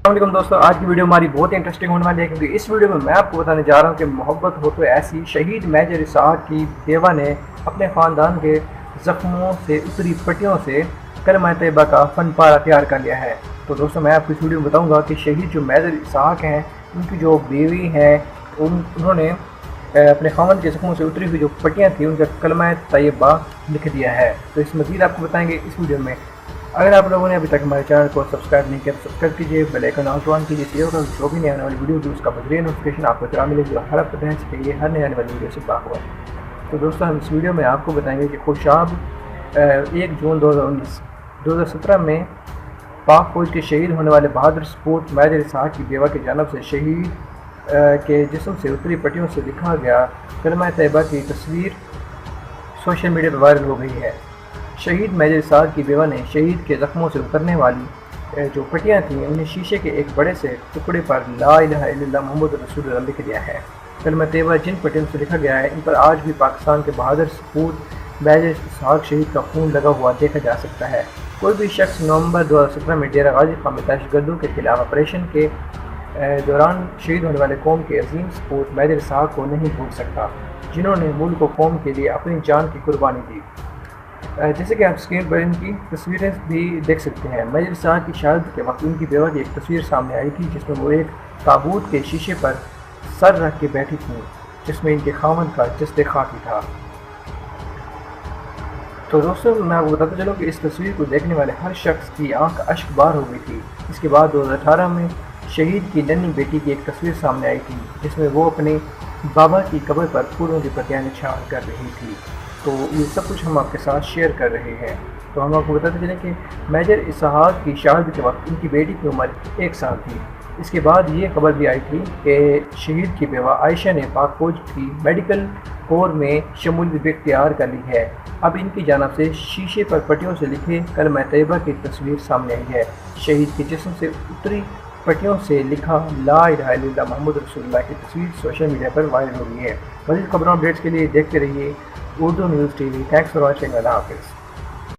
السلام علیکم دوستو، آج کی ویڈیو ہماری بہت انٹرسٹنگ ہونے والی ہے کیونکہ اس ویڈیو میں آپ کو بتانے جا رہا ہوں کہ محبت ہو تو ایسی شہید میجر اسحاق کی بیوہ نے اپنے خاندان کے زخموں سے اتری پٹیوں سے کلمہ طیبہ کا فن پارہ تیار کر لیا ہے۔ تو دوستو میں آپ کو اس ویڈیو میں بتاؤں گا کہ شہید جو میجر اسحاق ہیں ان کی جو بیوی ہیں انہوں نے اپنے خاندان کے زخموں سے اتری ہوئی جو پٹیاں تھیں ان کا کلمہ طیبہ لکھ دیا ہے۔ تو اس مزید آپ کو بتائیں گے اس ویڈیو میں۔ اگر آپ لوگوں نے ابھی تک ہمارے چینل کو سبسکرائب نہیں کیا تو سبسکرائب کیجئے، بیل آئیکن آن کیجئے، جو بھی نئی آنے والی ویڈیو اس کا بذریعہ نوٹیفیکیشن آپ کو اطلاع ملے گی اور ہر ہفتے رہنے سے یہ ہر نئی آنے والی ویڈیو سے باخبر ہے۔ تو دوستو ہم اس ویڈیو میں آپ کو بتائیں گے کہ خوشاب 1 جون 2017 میں پاک فوج کے شہید ہونے والے بہادر سپوت میجر اسحاق کی بیوہ کی جانب سے شہید کے جسم سے اتری پٹیوں سے لکھا گیا کلمہ طیبہ کی تصویر سوشل میڈیا پر وائرل ہو گئی ہے۔ شہید میجر اسحاق کی بیوہ نے شہید کے زخموں سے اترنے والی جو پٹیاں تھیں انہیں شیشے کے ایک بڑے سے ٹکڑے پر لا الہ الا اللہ محمد رسول اللہ لکھ دیا ہے۔ کلمہ طیبہ جن پٹیوں سے لکھا گیا ہے ان پر آج بھی پاکستان کے بہادر سپوت میجر اسحاق شہید کا خون لگا ہوا دیکھا جا سکتا ہے۔ کوئی بھی شخص نومبر 2017 میں ڈیرہ غازی خان میں دہشت گردوں کے خلاف آپریشن کے دوران شہید ہونے والے قوم کے عظیم سپوت میجر اسحاق کو نہیں بھول سکتا، جنہوں نے ملک و قوم کے لیے اپنی جان کی قربانی دی۔ جیسے کہ آپ اسکرین پر ان کی تصویریں بھی دیکھ سکتے ہیں۔ میجر اسحاق کی شہادت کے وقت ان کی بیوہ کی ایک تصویر سامنے آئی تھی جس میں وہ ایک تابوت کے شیشے پر سر رکھ کے بیٹھی تھیں، جس میں ان کے خاوند کا جسد خاکی تھا۔ تو دوستوں میں آپ کو بتاتا چلوں کہ اس تصویر کو دیکھنے والے ہر شخص کی آنکھ اشک بار ہو گئی تھی۔ اس کے بعد 2018 میں شہید کی ننھی بیٹی کی ایک تصویر سامنے آئی تھی جس میں وہ اپنے بابا کی قبر پر پھولوں کی پتیاں نچھاور کر رہی تھی۔ تو یہ سب کچھ ہم آپ کے ساتھ شیئر کر رہے ہیں۔ تو ہم آپ کو بتاتے چلیں کہ میجر اسحاق کی شہادت کے وقت ان کی بیٹی کی عمر 1 سال تھی۔ اس کے بعد یہ خبر بھی آئی تھی کہ شہید کی بیوہ عائشہ نے پاک فوج کی میڈیکل کور میں شمولیت بھی اختیار کر لی ہے۔ اب ان کی جانب سے شیشے پر پٹیوں سے لکھے کلمہ طیبہ کی تصویر سامنے آئی ہے۔ شہید کے جسم سے اتری پٹیوں سے لکھا لا الہ الا اللہ محمد رسول اللہ کی تصویر سوشل میڈیا پر وائرل ہو گئی ہے۔ مزید خبروں اپڈیٹس کے لیے دیکھتے رہیے اردو نیوز ٹی وی۔ Thanks for watching. اللہ حافظ۔